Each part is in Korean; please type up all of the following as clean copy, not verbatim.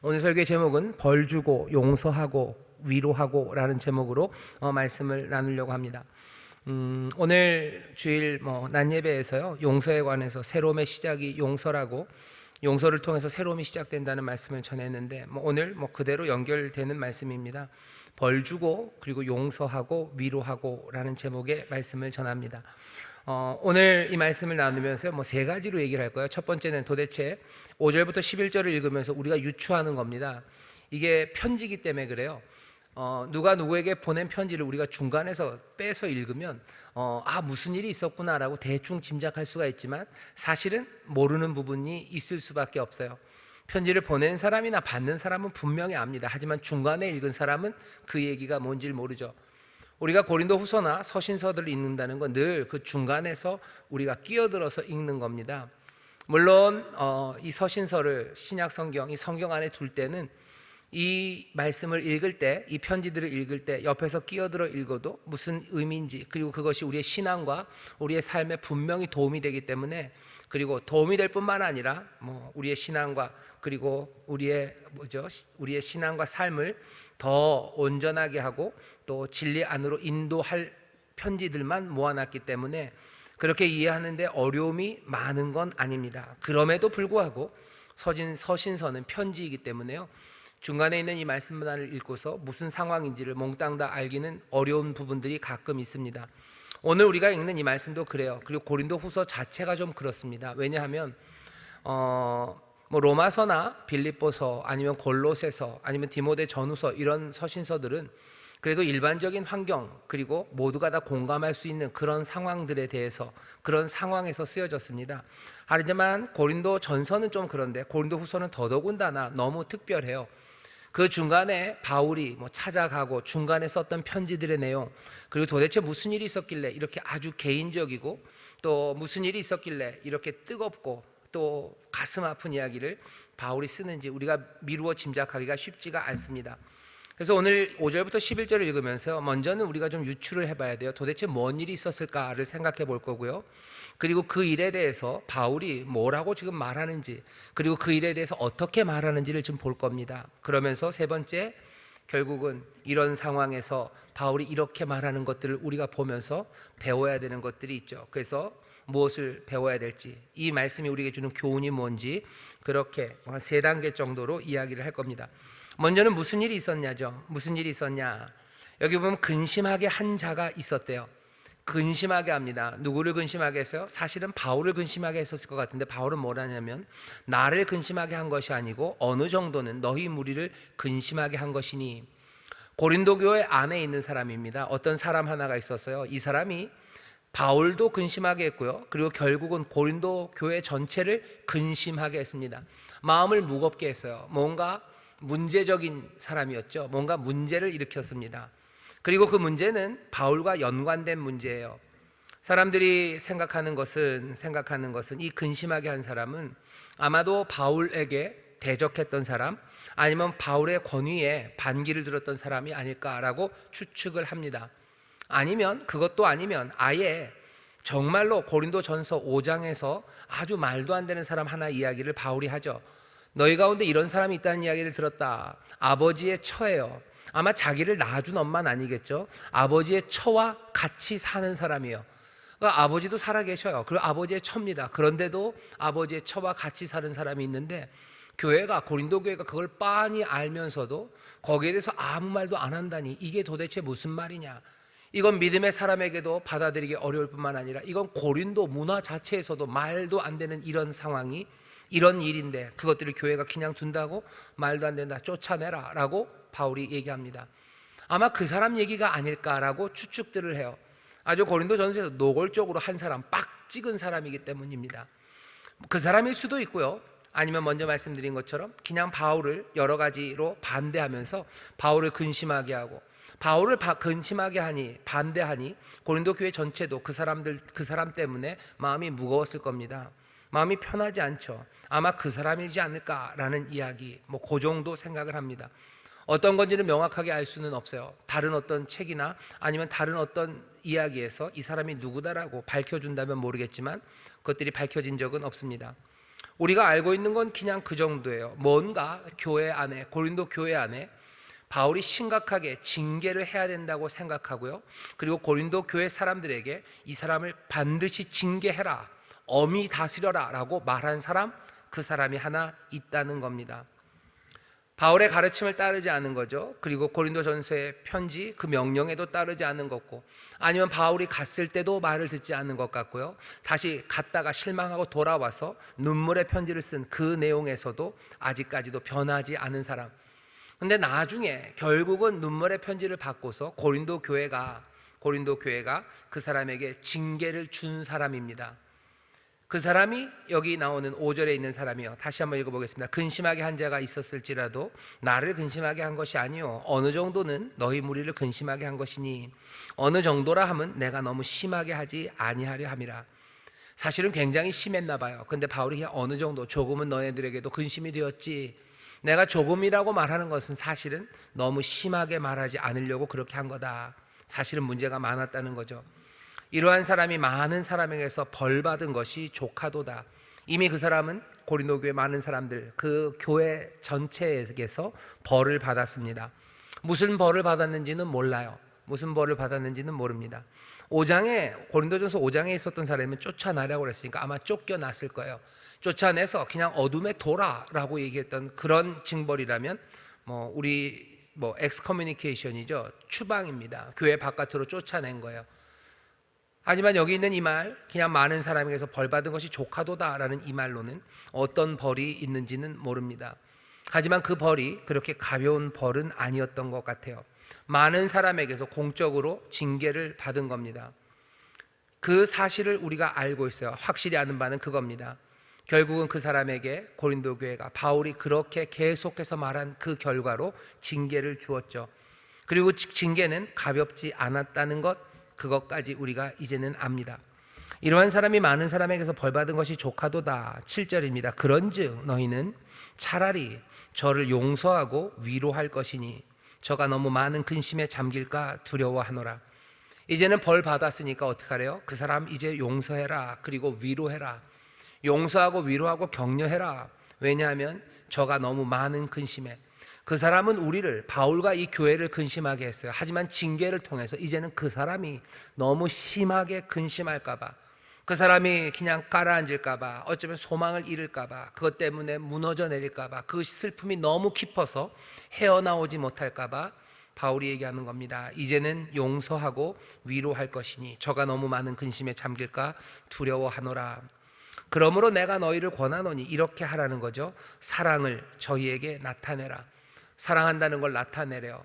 오늘 설교의 제목은 벌 주고 용서하고 위로하고 라는 제목으로 말씀을 나누려고 합니다. 오늘 주일 낮 예배에서요, 용서에 관해서 새로움의 시작이 용서라고, 용서를 통해서 새로움이 시작된다는 말씀을 전했는데, 오늘 그대로 연결되는 말씀입니다. 벌 주고 그리고 용서하고 위로하고 라는 제목의 말씀을 전합니다. 오늘 이 말씀을 나누면서 세 가지로 얘기를 할 거예요. 첫 번째는 도대체 5절부터 11절을 읽으면서 우리가 유추하는 겁니다. 이게 편지이기 때문에 그래요. 누가 누구에게 보낸 편지를 우리가 중간에서 빼서 읽으면 무슨 일이 있었구나라고 대충 짐작할 수가 있지만 사실은 모르는 부분이 있을 수밖에 없어요. 편지를 보낸 사람이나 받는 사람은 분명히 압니다. 하지만 중간에 읽은 사람은 그 얘기가 뭔지를 모르죠. 우리가 고린도 후서나 서신서들을 읽는다는 건 늘 그 중간에서 우리가 끼어들어서 읽는 겁니다. 물론 이 서신서를 신약 성경, 이 성경 안에 둘 때는 이 말씀을 읽을 때, 이 편지들을 읽을 때 옆에서 끼어들어 읽어도 무슨 의미인지, 그리고 그것이 우리의 신앙과 우리의 삶에 분명히 도움이 되기 때문에, 그리고 도움이 될 뿐만 아니라 우리의 신앙과 그리고 우리의 신앙과 삶을 더 온전하게 하고 또 진리 안으로 인도할 편지들만 모아놨기 때문에 그렇게 이해하는데 어려움이 많은 건 아닙니다. 그럼에도 불구하고 서신서는 편지이기 때문에요, 중간에 있는 이 말씀만을 읽고서 무슨 상황인지를 몽땅 다 알기는 어려운 부분들이 가끔 있습니다. 오늘 우리가 읽는 이 말씀도 그래요. 그리고 고린도 후서 자체가 좀 그렇습니다. 왜냐하면 로마서나 빌립보서 아니면 골로새서 아니면 디모데 전후서, 이런 서신서들은 그래도 일반적인 환경 그리고 모두가 다 공감할 수 있는 그런 상황들에 대해서, 그런 상황에서 쓰여졌습니다. 하지만 고린도 전서는 좀 그런데 고린도 후서는 더더군다나 너무 특별해요. 그 중간에 바울이 찾아가고 중간에 썼던 편지들의 내용, 그리고 도대체 무슨 일이 있었길래 이렇게 아주 개인적이고, 또 무슨 일이 있었길래 이렇게 뜨겁고 또 가슴 아픈 이야기를 바울이 쓰는지 우리가 미루어 짐작하기가 쉽지가 않습니다. 그래서 오늘 5절부터 11절을 읽으면서 먼저는 우리가 좀 유추를 해봐야 돼요. 도대체 뭔 일이 있었을까를 생각해 볼 거고요. 그리고 그 일에 대해서 바울이 뭐라고 지금 말하는지, 그리고 그 일에 대해서 어떻게 말하는지를 좀 볼 겁니다. 그러면서 세 번째, 결국은 이런 상황에서 바울이 이렇게 말하는 것들을 우리가 보면서 배워야 되는 것들이 있죠. 그래서 무엇을 배워야 될지, 이 말씀이 우리에게 주는 교훈이 뭔지, 그렇게 한 세 단계 정도로 이야기를 할 겁니다. 먼저는 무슨 일이 있었냐죠. 무슨 일이 있었냐, 여기 보면 근심하게 한 자가 있었대요. 근심하게 합니다. 누구를 근심하게 했어요? 사실은 바울을 근심하게 했었을 것 같은데, 바울은 뭐라냐면 나를 근심하게 한 것이 아니고 어느 정도는 너희 무리를 근심하게 한 것이니, 고린도 교회 안에 있는 사람입니다. 어떤 사람 하나가 있었어요. 이 사람이 바울도 근심하게 했고요, 그리고 결국은 고린도 교회 전체를 근심하게 했습니다. 마음을 무겁게 했어요. 뭔가 문제적인 사람이었죠. 뭔가 문제를 일으켰습니다. 그리고 그 문제는 바울과 연관된 문제예요. 사람들이 생각하는 것은 이 근심하게 한 사람은 아마도 바울에게 대적했던 사람, 아니면 바울의 권위에 반기를 들었던 사람이 아닐까라고 추측을 합니다. 아니면, 그것도 아니면 아예 정말로 고린도전서 5장에서 아주 말도 안 되는 사람 하나 이야기를 바울이 하죠. 너희 가운데 이런 사람이 있다는 이야기를 들었다. 아버지의 처예요. 아마 자기를 낳아준 엄마는 아니겠죠. 아버지의 처와 같이 사는 사람이에요. 그러니까 아버지도 살아계셔요. 그리고 아버지의 처입니다. 그런데도 아버지의 처와 같이 사는 사람이 있는데, 교회가, 고린도 교회가 그걸 빤히 알면서도 거기에 대해서 아무 말도 안 한다니, 이게 도대체 무슨 말이냐. 이건 믿음의 사람에게도 받아들이기 어려울 뿐만 아니라 이건 고린도 문화 자체에서도 말도 안 되는 이런 상황이, 이런 일인데 그것들을 교회가 그냥 둔다고? 말도 안 된다, 쫓아내라 라고 바울이 얘기합니다. 아마 그 사람 얘기가 아닐까라고 추측들을 해요. 아주 고린도 전서에서 노골적으로 한 사람, 빡 찍은 사람이기 때문입니다. 그 사람일 수도 있고요, 아니면 먼저 말씀드린 것처럼 그냥 바울을 여러 가지로 반대하면서 바울을 근심하게 하고, 바울을 근심하게 하니, 반대하니 고린도 교회 전체도 그 사람 때문에 마음이 무거웠을 겁니다. 마음이 편하지 않죠. 아마 그 사람이지 않을까라는 이야기, 그 정도 생각을 합니다. 어떤 건지는 명확하게 알 수는 없어요. 다른 어떤 책이나 아니면 다른 어떤 이야기에서 이 사람이 누구다라고 밝혀준다면 모르겠지만 그것들이 밝혀진 적은 없습니다. 우리가 알고 있는 건 그냥 그 정도예요. 뭔가 교회 안에, 고린도 교회 안에 바울이 심각하게 징계를 해야 된다고 생각하고요. 그리고 고린도 교회 사람들에게 이 사람을 반드시 징계해라, 엄히 다스려라 라고 말한 사람, 그 사람이 하나 있다는 겁니다. 바울의 가르침을 따르지 않은 거죠. 그리고 고린도전서의 편지 그 명령에도 따르지 않은 거고, 아니면 바울이 갔을 때도 말을 듣지 않는 것 같고요. 다시 갔다가 실망하고 돌아와서 눈물의 편지를 쓴 그 내용에서도 아직까지도 변하지 않은 사람. 근데 나중에 결국은 눈물의 편지를 받고서 고린도 교회가 그 사람에게 징계를 준 사람입니다. 그 사람이 여기 나오는 5절에 있는 사람이요. 다시 한번 읽어보겠습니다. 근심하게 한 자가 있었을지라도 나를 근심하게 한 것이 아니요 어느 정도는 너희 무리를 근심하게 한 것이니 어느 정도라 함은 내가 너무 심하게 하지 아니하려 함이라. 사실은 굉장히 심했나 봐요. 근데 바울이 그냥 어느 정도, 조금은 너희들에게도 근심이 되었지, 내가 조금이라고 말하는 것은 사실은 너무 심하게 말하지 않으려고 그렇게 한 거다. 사실은 문제가 많았다는 거죠. 이러한 사람이 많은 사람에게서 벌 받은 것이 조카도다. 이미 그 사람은 고린도 교회 많은 사람들, 그 교회 전체에게서 벌을 받았습니다. 무슨 벌을 받았는지는 몰라요. 무슨 벌을 받았는지는 모릅니다. 5장에, 고린도전서 5장에 있었던 사람은 쫓아나라고 그랬으니까 아마 쫓겨났을 거예요. 쫓아내서 그냥 어둠에 둬라라고 얘기했던 그런 징벌이라면 우리 엑스커뮤니케이션이죠. 추방입니다. 교회 바깥으로 쫓아낸 거예요. 하지만 여기 있는 이 말, 그냥 많은 사람에게서 벌 받은 것이 조카도다라는 이 말로는 어떤 벌이 있는지는 모릅니다. 하지만 그 벌이 그렇게 가벼운 벌은 아니었던 것 같아요. 많은 사람에게서 공적으로 징계를 받은 겁니다. 그 사실을 우리가 알고 있어요. 확실히 아는 바는 그겁니다. 결국은 그 사람에게 고린도 교회가 바울이 그렇게 계속해서 말한 그 결과로 징계를 주었죠. 그리고 징계는 가볍지 않았다는 것, 그것까지 우리가 이제는 압니다. 이러한 사람이 많은 사람에게서 벌받은 것이 조카도다. 7절입니다. 그런즉 너희는 차라리 저를 용서하고 위로할 것이니 저가 너무 많은 근심에 잠길까 두려워하노라. 이제는 벌 받았으니까 어떡하래요? 그 사람 이제 용서해라, 그리고 위로해라. 용서하고 위로하고 격려해라. 왜냐하면 저가 너무 많은 근심에, 그 사람은 우리를, 바울과 이 교회를 근심하게 했어요. 하지만 징계를 통해서 이제는 그 사람이 너무 심하게 근심할까봐, 그 사람이 그냥 가라앉을까봐, 어쩌면 소망을 잃을까봐, 그것 때문에 무너져 내릴까봐, 그 슬픔이 너무 깊어서 헤어나오지 못할까봐 바울이 얘기하는 겁니다. 이제는 용서하고 위로할 것이니 저가 너무 많은 근심에 잠길까 두려워하노라. 그러므로 내가 너희를 권하노니, 이렇게 하라는 거죠. 사랑을 저희에게 나타내라. 사랑한다는 걸 나타내래요.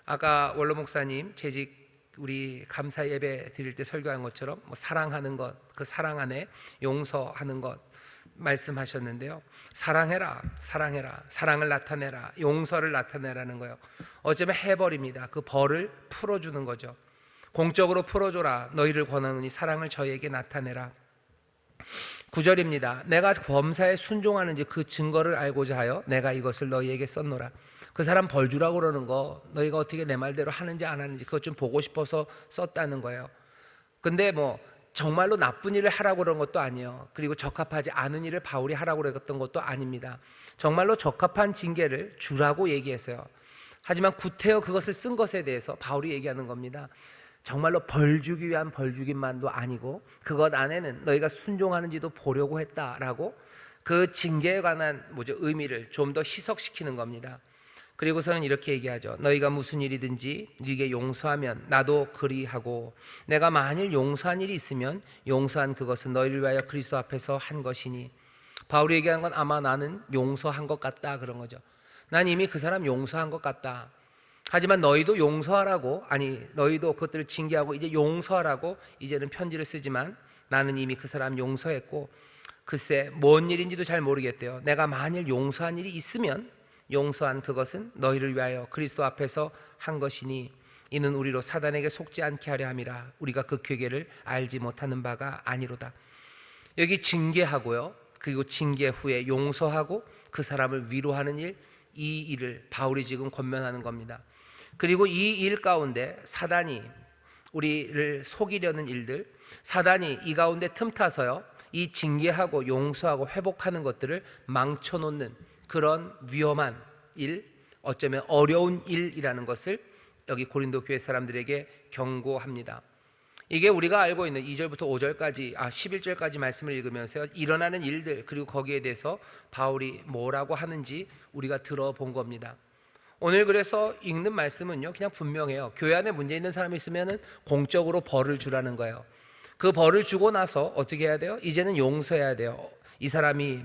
아까 원로 목사님 재직 우리 감사 예배 드릴 때 설교한 것처럼 사랑하는 것, 그 사랑 안에 용서하는 것 말씀하셨는데요. 사랑해라, 사랑해라, 사랑을 나타내라, 용서를 나타내라는 거예요. 어쩌면 해버립니다. 그 벌을 풀어주는 거죠. 공적으로 풀어줘라. 너희를 권하노니 사랑을 저희에게 나타내라. 9절입니다. 내가 범사에 순종하는지 그 증거를 알고자 하여 내가 이것을 너희에게 썼노라. 그 사람 벌 주라고 그러는 거, 너희가 어떻게 내 말대로 하는지 안 하는지 그것 좀 보고 싶어서 썼다는 거예요. 근데 정말로 나쁜 일을 하라고 그런 것도 아니에요. 그리고 적합하지 않은 일을 바울이 하라고 그랬던 것도 아닙니다. 정말로 적합한 징계를 주라고 얘기했어요. 하지만 구태여 그것을 쓴 것에 대해서 바울이 얘기하는 겁니다. 정말로 벌 주기 위한 벌 주기만도 아니고 그것 안에는 너희가 순종하는지도 보려고 했다라고 그 징계에 관한 의미를 좀 더 희석시키는 겁니다. 그리고서는 이렇게 얘기하죠. 너희가 무슨 일이든지 네게 용서하면 나도 그리하고, 내가 만일 용서한 일이 있으면 용서한 그것은 너희를 위하여 그리스도 앞에서 한 것이니. 바울이 얘기한 건 아마 나는 용서한 것 같다 그런 거죠. 난 이미 그 사람 용서한 것 같다. 하지만 너희도 용서하라고, 아니 너희도 그것들을 징계하고 이제 용서하라고 이제는 편지를 쓰지만 나는 이미 그 사람 용서했고, 글쎄 뭔 일인지도 잘 모르겠대요. 내가 만일 용서한 일이 있으면 용서한 그것은 너희를 위하여 그리스도 앞에서 한 것이니 이는 우리로 사단에게 속지 않게 하려 함이라. 우리가 그 괴계를 알지 못하는 바가 아니로다. 여기 징계하고요, 그리고 징계 후에 용서하고 그 사람을 위로하는 일, 이 일을 바울이 지금 권면하는 겁니다. 그리고 이 일 가운데 사단이 우리를 속이려는 일들, 사단이 이 가운데 틈타서요, 이 징계하고 용서하고 회복하는 것들을 망쳐놓는 그런 위험한 일, 어쩌면 어려운 일이라는 것을 여기 고린도 교회 사람들에게 경고합니다. 이게 우리가 알고 있는 2절부터 5절까지 11절까지 말씀을 읽으면서 일어나는 일들, 그리고 거기에 대해서 바울이 뭐라고 하는지 우리가 들어본 겁니다. 오늘 그래서 읽는 말씀은요, 그냥 분명해요. 교회 안에 문제 있는 사람이 있으면 공적으로 벌을 주라는 거예요. 그 벌을 주고 나서 어떻게 해야 돼요? 이제는 용서해야 돼요. 이 사람이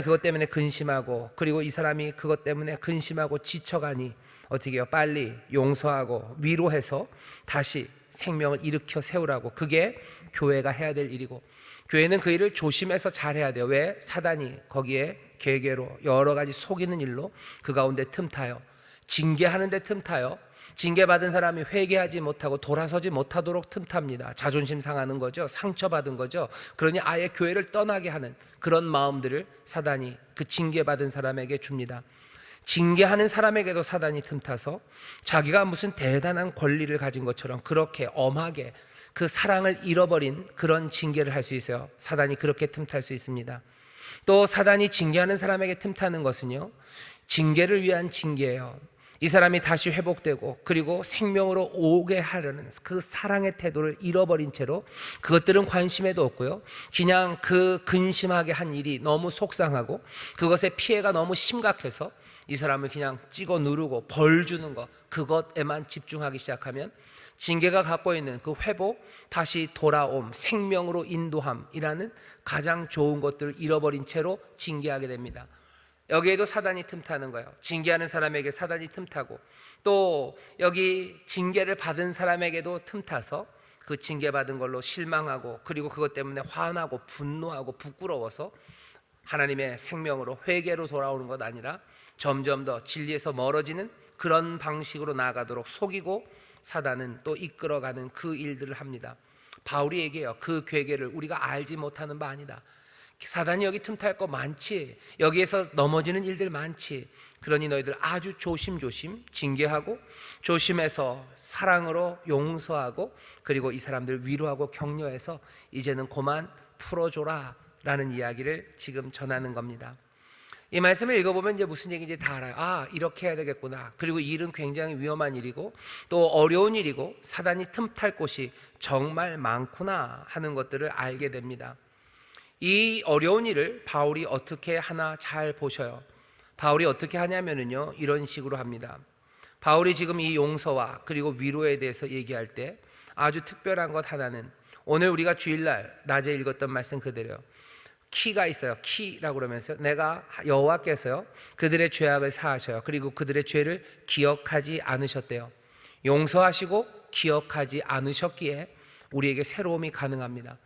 그것 때문에 근심하고, 그리고 이 사람이 그것 때문에 근심하고 지쳐가니 어떻게 해요? 빨리 용서하고 위로해서 다시 생명을 일으켜 세우라고. 그게 교회가 해야 될 일이고, 교회는 그 일을 조심해서 잘해야 돼요. 왜? 사단이 거기에 계계로 여러 가지 속이는 일로 그 가운데 틈타요. 징계하는 데 틈타요. 징계받은 사람이 회개하지 못하고 돌아서지 못하도록 틈탑니다. 자존심 상하는 거죠. 상처받은 거죠. 그러니 아예 교회를 떠나게 하는 그런 마음들을 사단이 그 징계받은 사람에게 줍니다. 징계하는 사람에게도 사단이 틈타서 자기가 무슨 대단한 권리를 가진 것처럼 그렇게 엄하게 그 사랑을 잃어버린 그런 징계를 할 수 있어요. 사단이 그렇게 틈탈 수 있습니다. 또 사단이 징계하는 사람에게 틈타는 것은요, 징계를 위한 징계예요. 이 사람이 다시 회복되고 그리고 생명으로 오게 하려는 그 사랑의 태도를 잃어버린 채로 그것들은 관심에도 없고요, 그냥 그 근심하게 한 일이 너무 속상하고 그것의 피해가 너무 심각해서 이 사람을 그냥 찍어 누르고 벌 주는 것, 그것에만 집중하기 시작하면 징계가 갖고 있는 그 회복, 다시 돌아옴, 생명으로 인도함이라는 가장 좋은 것들을 잃어버린 채로 징계하게 됩니다. 여기에도 사단이 틈타는 거예요. 징계하는 사람에게 사단이 틈타고, 또 여기 징계를 받은 사람에게도 틈타서 그 징계받은 걸로 실망하고, 그리고 그것 때문에 화나고 분노하고 부끄러워서 하나님의 생명으로 회개로 돌아오는 것 아니라 점점 더 진리에서 멀어지는 그런 방식으로 나아가도록 속이고, 사단은 또 이끌어가는 그 일들을 합니다. 바울이 얘기해요. 그 괴계를 우리가 알지 못하는 바 아니다. 사단이 여기 틈탈 거 많지, 여기에서 넘어지는 일들 많지. 그러니 너희들 아주 조심조심 징계하고 조심해서 사랑으로 용서하고, 그리고 이 사람들 위로하고 격려해서 이제는 그만 풀어줘라 라는 이야기를 지금 전하는 겁니다. 이 말씀을 읽어보면 이제 무슨 얘기인지 다 알아요. 이렇게 해야 되겠구나. 그리고 이 일은 굉장히 위험한 일이고 또 어려운 일이고 사단이 틈탈 곳이 정말 많구나 하는 것들을 알게 됩니다. 이 어려운 일을 바울이 어떻게 하나 잘 보셔요. 바울이 어떻게 하냐면요, 이런 식으로 합니다. 바울이 지금 이 용서와 그리고 위로에 대해서 얘기할 때 아주 특별한 것 하나는, 오늘 우리가 주일날 낮에 읽었던 말씀 그대로요. 키가 있어요. 키라고 그러면서 내가 여호와께서요 그들의 죄악을 사하셔요. 그리고 그들의 죄를 기억하지 않으셨대요. 용서하시고 기억하지 않으셨기에 우리에게 새로움이 가능합니다.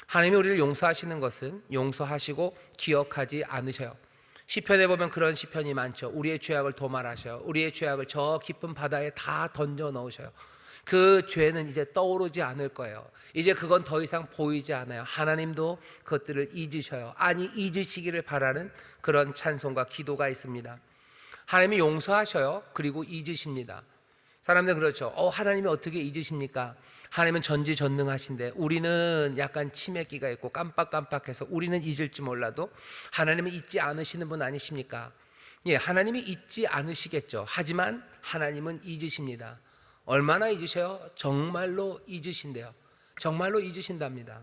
하나님이 우리를 용서하시는 것은 용서하시고 기억하지 않으셔요. 시편에 보면 그런 시편이 많죠. 우리의 죄악을 도말하셔요. 우리의 죄악을 저 깊은 바다에 다 던져 넣으셔요. 그 죄는 이제 떠오르지 않을 거예요. 이제 그건 더 이상 보이지 않아요. 하나님도 그것들을 잊으셔요. 아니, 잊으시기를 바라는 그런 찬송과 기도가 있습니다. 하나님이 용서하셔요. 그리고 잊으십니다. 사람들은 그렇죠. 하나님이 어떻게 잊으십니까? 하나님은 전지전능하신데 우리는 약간 치매기가 있고 깜빡깜빡해서 우리는 잊을지 몰라도 하나님은 잊지 않으시는 분 아니십니까? 예, 하나님이 잊지 않으시겠죠. 하지만 하나님은 잊으십니다. 얼마나 잊으셔요? 정말로 잊으신대요. 정말로 잊으신답니다.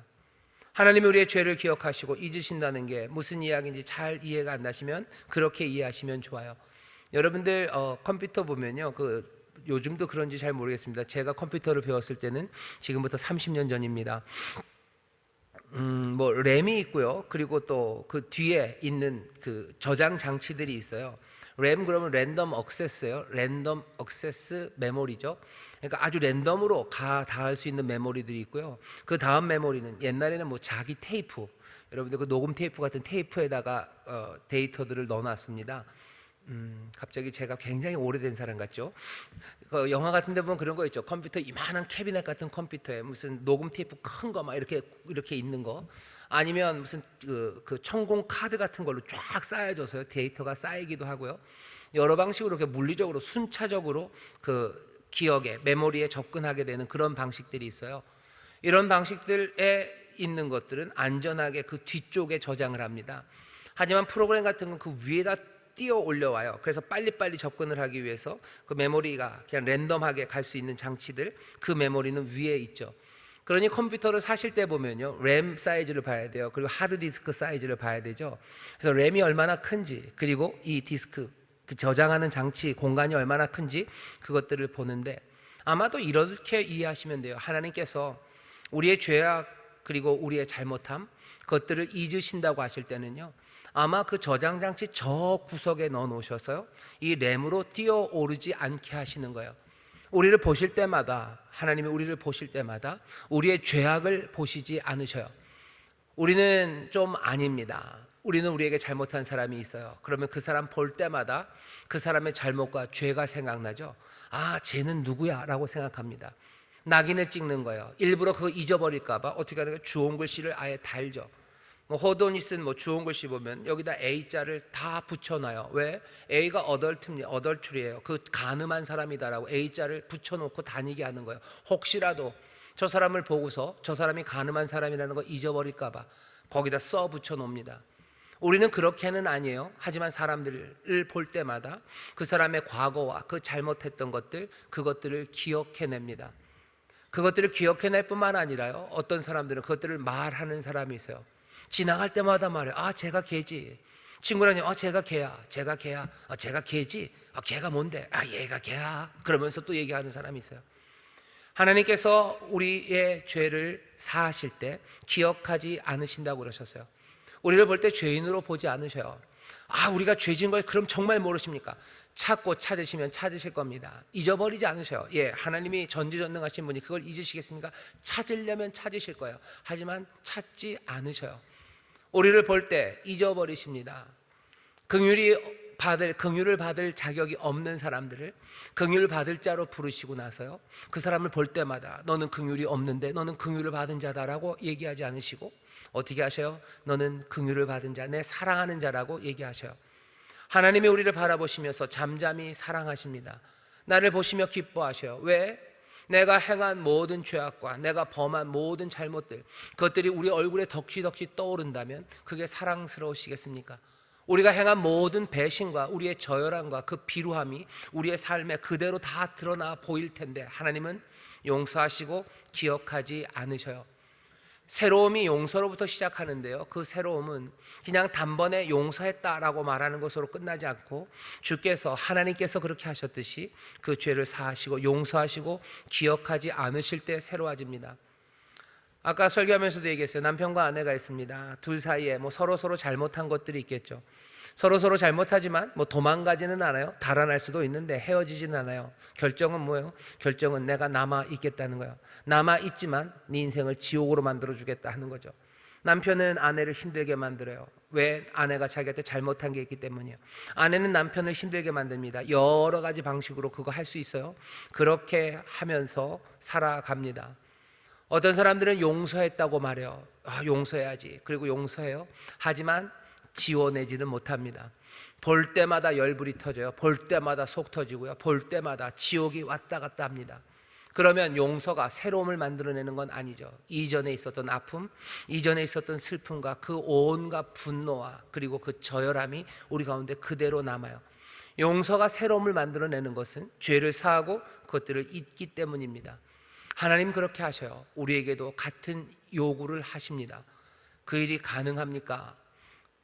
하나님이 우리의 죄를 기억하시고 잊으신다는 게 무슨 이야기인지 잘 이해가 안 나시면 그렇게 이해하시면 좋아요. 여러분들 컴퓨터 보면요, 요즘도 그런지 잘 모르겠습니다. 제가 컴퓨터를 배웠을 때는 지금부터 30년 전입니다. 램이 있고요. 그리고 또 그 뒤에 있는 그 저장 장치들이 있어요. 램 그러면 랜덤 액세스예요. 랜덤 액세스 메모리죠. 그러니까 아주 랜덤으로 닿을 수 있는 메모리들이 있고요. 그 다음 메모리는 옛날에는 자기 테이프, 여러분들 그 녹음 테이프 같은 테이프에다가 데이터들을 넣어놨습니다. 갑자기 제가 굉장히 오래된 사람 같죠? 그 영화 같은 데 보면 그런 거 있죠. 컴퓨터 이만한 캐비넷 같은 컴퓨터에 무슨 녹음 테이프 큰 거 막 이렇게 있는 거, 아니면 무슨 그 천공 카드 같은 걸로 쫙 쌓여져서요. 데이터가 쌓이기도 하고요. 여러 방식으로 이렇게 물리적으로 순차적으로 그 기억에, 메모리에 접근하게 되는 그런 방식들이 있어요. 이런 방식들에 있는 것들은 안전하게 그 뒤쪽에 저장을 합니다. 하지만 프로그램 같은 건 그 위에다 띄어 올려와요. 그래서 빨리빨리 접근을 하기 위해서 그 메모리가 그냥 랜덤하게 갈 수 있는 장치들, 그 메모리는 위에 있죠. 그러니 컴퓨터를 사실 때 보면요, 램 사이즈를 봐야 돼요. 그리고 하드디스크 사이즈를 봐야 되죠. 그래서 램이 얼마나 큰지, 그리고 이 디스크 그 저장하는 장치 공간이 얼마나 큰지 그것들을 보는데, 아마도 이렇게 이해하시면 돼요. 하나님께서 우리의 죄악 그리고 우리의 잘못함 그것들을 잊으신다고 하실 때는요, 아마 그 저장 장치 저 구석에 넣어 놓으셔서요, 이 램으로 뛰어 오르지 않게 하시는 거예요. 우리를 보실 때마다, 하나님이 우리를 보실 때마다 우리의 죄악을 보시지 않으셔요. 우리는 좀 아닙니다. 우리는 우리에게 잘못한 사람이 있어요. 그러면 그 사람 볼 때마다 그 사람의 잘못과 죄가 생각나죠. 아, 쟤는 누구야? 라고 생각합니다. 낙인을 찍는 거예요. 일부러 그거 잊어버릴까 봐 어떻게 하는 거예요? 주홍 글씨를 아예 달죠. 호도니슨 주홍 글씨 보면 여기다 A자를 다 붙여놔요. 왜? A가 어덜트리예요. 그 간음한 사람이다라고 A자를 붙여놓고 다니게 하는 거예요. 혹시라도 저 사람을 보고서 저 사람이 간음한 사람이라는 거 잊어버릴까 봐 거기다 써 붙여놓습니다. 우리는 그렇게는 아니에요. 하지만 사람들을 볼 때마다 그 사람의 과거와 그 잘못했던 것들, 그것들을 기억해냅니다. 그것들을 기억해낼 뿐만 아니라요, 어떤 사람들은 그것들을 말하는 사람이 있어요. 지나갈 때마다 말해요. 아, 제가 걔지. 친구랑 제가 걔야. 제가 걔야. 제가 걔지. 걔가 뭔데? 얘가 걔야. 그러면서 또 얘기하는 사람이 있어요. 하나님께서 우리의 죄를 사하실 때 기억하지 않으신다고 그러셨어요. 우리를 볼 때 죄인으로 보지 않으셔요. 우리가 죄진 걸 그럼 정말 모르십니까? 찾고 찾으시면 찾으실 겁니다. 잊어버리지 않으셔요. 하나님이 전지전능하신 분이 그걸 잊으시겠습니까? 찾으려면 찾으실 거예요. 하지만 찾지 않으셔요. 우리를 볼 때 잊어버리십니다. 긍휼을 받을 자격이 없는 사람들을 긍휼을 받을 자로 부르시고 나서요, 그 사람을 볼 때마다 너는 긍휼이 없는데 너는 긍휼을 받은 자다라고 얘기하지 않으시고 어떻게 하셔요? 너는 긍휼을 받은 자, 내 사랑하는 자라고 얘기하셔요. 하나님이 우리를 바라보시면서 잠잠히 사랑하십니다. 나를 보시며 기뻐하셔요. 왜? 내가 행한 모든 죄악과 내가 범한 모든 잘못들, 그것들이 우리 얼굴에 덕지덕지 떠오른다면 그게 사랑스러우시겠습니까? 우리가 행한 모든 배신과 우리의 저열함과 그 비루함이 우리의 삶에 그대로 다 드러나 보일 텐데 하나님은 용서하시고 기억하지 않으셔요. 새로움이 용서로부터 시작하는데요, 그 새로움은 그냥 단번에 용서했다라고 말하는 것으로 끝나지 않고 주께서, 하나님께서 그렇게 하셨듯이 그 죄를 사하시고 용서하시고 기억하지 않으실 때 새로워집니다. 아까 설교하면서도 얘기했어요. 남편과 아내가 있습니다. 둘 사이에 서로 잘못한 것들이 있겠죠. 서로 잘못하지만 도망가지는 않아요. 달아날 수도 있는데 헤어지지는 않아요. 결정은 뭐예요? 결정은 내가 남아 있겠다는 거예요. 남아 있지만 네 인생을 지옥으로 만들어 주겠다 하는 거죠. 남편은 아내를 힘들게 만들어요. 왜? 아내가 자기한테 잘못한 게 있기 때문이에요. 아내는 남편을 힘들게 만듭니다. 여러 가지 방식으로 그거 할 수 있어요. 그렇게 하면서 살아갑니다. 어떤 사람들은 용서했다고 말해요. 용서해야지. 그리고 용서해요. 하지만 지워내지는 못합니다. 볼 때마다 열불이 터져요. 볼 때마다 속 터지고요. 볼 때마다 지옥이 왔다 갔다 합니다. 그러면 용서가 새로움을 만들어내는 건 아니죠. 이전에 있었던 아픔, 이전에 있었던 슬픔과 그 온갖 분노와 그리고 그 저열함이 우리 가운데 그대로 남아요. 용서가 새로움을 만들어내는 것은 죄를 사하고 그것들을 잊기 때문입니다. 하나님 그렇게 하셔요. 우리에게도 같은 요구를 하십니다. 그 일이 가능합니까?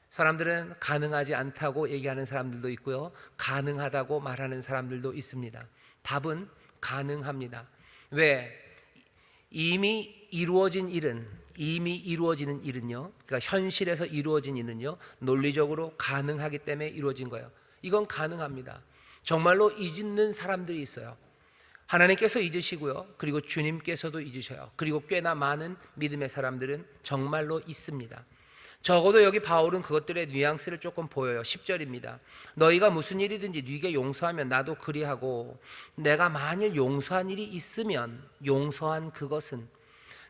사람들은 가능하지 않다고 얘기하는 사람들도 있고요, 가능하다고 말하는 사람들도 있습니다. 답은 가능합니다. 왜? 이미 이루어지는 일은요, 그러니까 현실에서 이루어진 일은요, 논리적으로 가능하기 때문에 이루어진 거예요. 이건 가능합니다. 정말로 잊는 사람들이 있어요. 하나님께서 잊으시고요, 그리고 주님께서도 잊으셔요. 그리고 꽤나 많은 믿음의 사람들은 정말로 있습니다. 적어도 여기 바울은 그것들의 뉘앙스를 조금 보여요. 10절입니다. 너희가 무슨 일이든지 네게 용서하면 나도 그리하고, 내가 만일 용서한 일이 있으면 용서한 그것은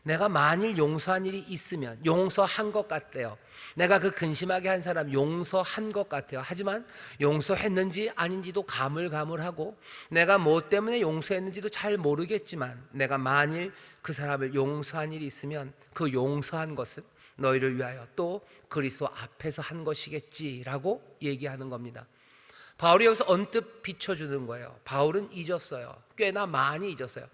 내가 만일 용서한 일이 있으면 용서한 것 같대요. 내가 그 근심하게 한 사람 용서한 것 같아요. 하지만 용서했는지 아닌지도 가물가물하고 내가 뭐 때문에 용서했는지도 잘 모르겠지만 내가 만일 그 사람을 용서한 일이 있으면 그 용서한 것은 너희를 위하여 또 그리스도 앞에서 한 것이겠지라고 얘기하는 겁니다. 바울이 여기서 언뜻 비춰주는 거예요. 바울은 잊었어요. 꽤나 많이 잊었어요.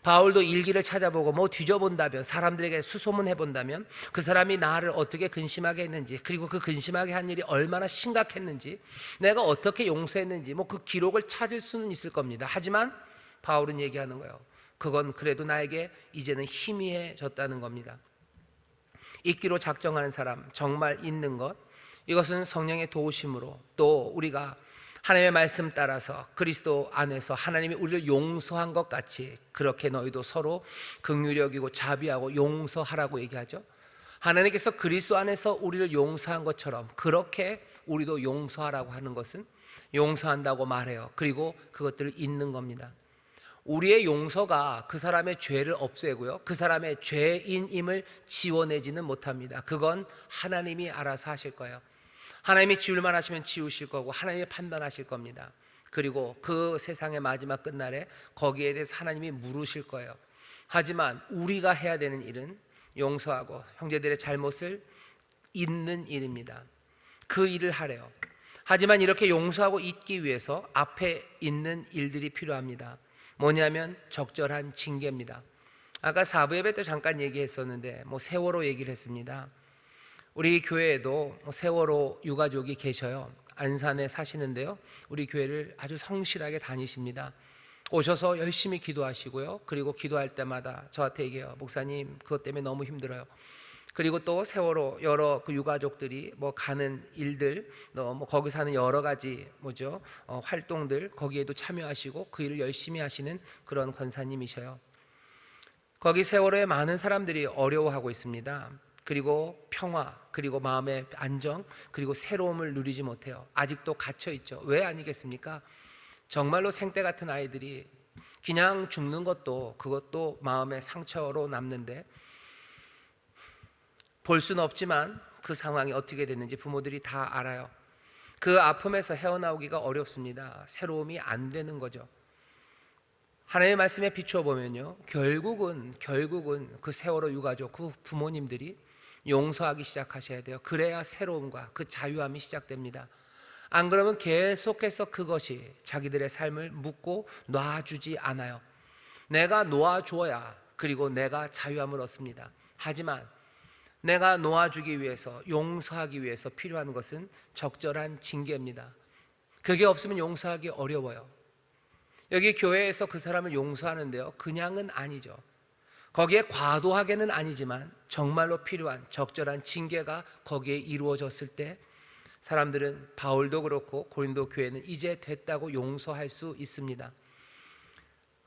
바울도 일기를 찾아보고 뭐 뒤져본다면, 사람들에게 수소문해본다면 그 사람이 나를 어떻게 근심하게 했는지, 그리고 그 근심하게 한 일이 얼마나 심각했는지, 내가 어떻게 용서했는지 뭐 그 기록을 찾을 수는 있을 겁니다. 하지만 바울은 얘기하는 거예요. 그건 그래도 나에게 이제는 희미해졌다는 겁니다. 잊기로 작정하는 사람, 정말 잊는 것, 이것은 성령의 도우심으로, 또 우리가 하나님의 말씀 따라서 그리스도 안에서 하나님이 우리를 용서한 것 같이 그렇게 너희도 서로 긍휼히 여기고 자비하고 용서하라고 얘기하죠. 하나님께서 그리스도 안에서 우리를 용서한 것처럼 그렇게 우리도 용서하라고 하는 것은 용서한다고 말해요. 그리고 그것들을 잊는 겁니다. 우리의 용서가 그 사람의 죄를 없애고요, 그 사람의 죄인임을 지워내지는 못합니다. 그건 하나님이 알아서 하실 거예요. 하나님이 지울만 하시면 지우실 거고 하나님이 판단하실 겁니다. 그리고 그 세상의 마지막 끝날에 거기에 대해서 하나님이 물으실 거예요. 하지만 우리가 해야 되는 일은 용서하고 형제들의 잘못을 잊는 일입니다. 그 일을 하래요. 하지만 이렇게 용서하고 잊기 위해서 앞에 있는 일들이 필요합니다. 뭐냐면 적절한 징계입니다. 아까 4부 예배 때 잠깐 얘기했었는데 세월호 얘기를 했습니다. 우리 교회에도 세월호 유가족이 계셔요. 안산에 사시는데요, 우리 교회를 아주 성실하게 다니십니다. 오셔서 열심히 기도하시고요, 그리고 기도할 때마다 저한테 얘기해요. 목사님, 그것 때문에 너무 힘들어요. 그리고 또 세월호 여러 그 유가족들이 가는 일들, 거기서 하는 여러 가지 활동들, 거기에도 참여하시고 그 일을 열심히 하시는 그런 권사님이셔요. 거기 세월호에 많은 사람들이 어려워하고 있습니다. 그리고 평화, 그리고 마음의 안정, 그리고 새로움을 누리지 못해요. 아직도 갇혀 있죠. 왜 아니겠습니까? 정말로 생떼 같은 아이들이 그냥 죽는 것도 그것도 마음의 상처로 남는데, 볼 수는 없지만 그 상황이 어떻게 됐는지 부모들이 다 알아요. 그 아픔에서 헤어나오기가 어렵습니다. 새로움이 안 되는 거죠. 하나님의 말씀에 비추어 보면요, 결국은 그 세월호 유가족, 그 부모님들이 용서하기 시작하셔야 돼요. 그래야 새로움과 그 자유함이 시작됩니다. 안 그러면 계속해서 그것이 자기들의 삶을 묶고 놔주지 않아요. 내가 놓아주어야 그리고 내가 자유함을 얻습니다. 하지만 내가 놓아주기 위해서, 용서하기 위해서 필요한 것은 적절한 징계입니다. 그게 없으면 용서하기 어려워요. 여기 교회에서 그 사람을 용서하는데요, 그냥은 아니죠. 거기에 과도하게는 아니지만 정말로 필요한 적절한 징계가 거기에 이루어졌을 때 사람들은, 바울도 그렇고 고린도 교회는 이제 됐다고 용서할 수 있습니다.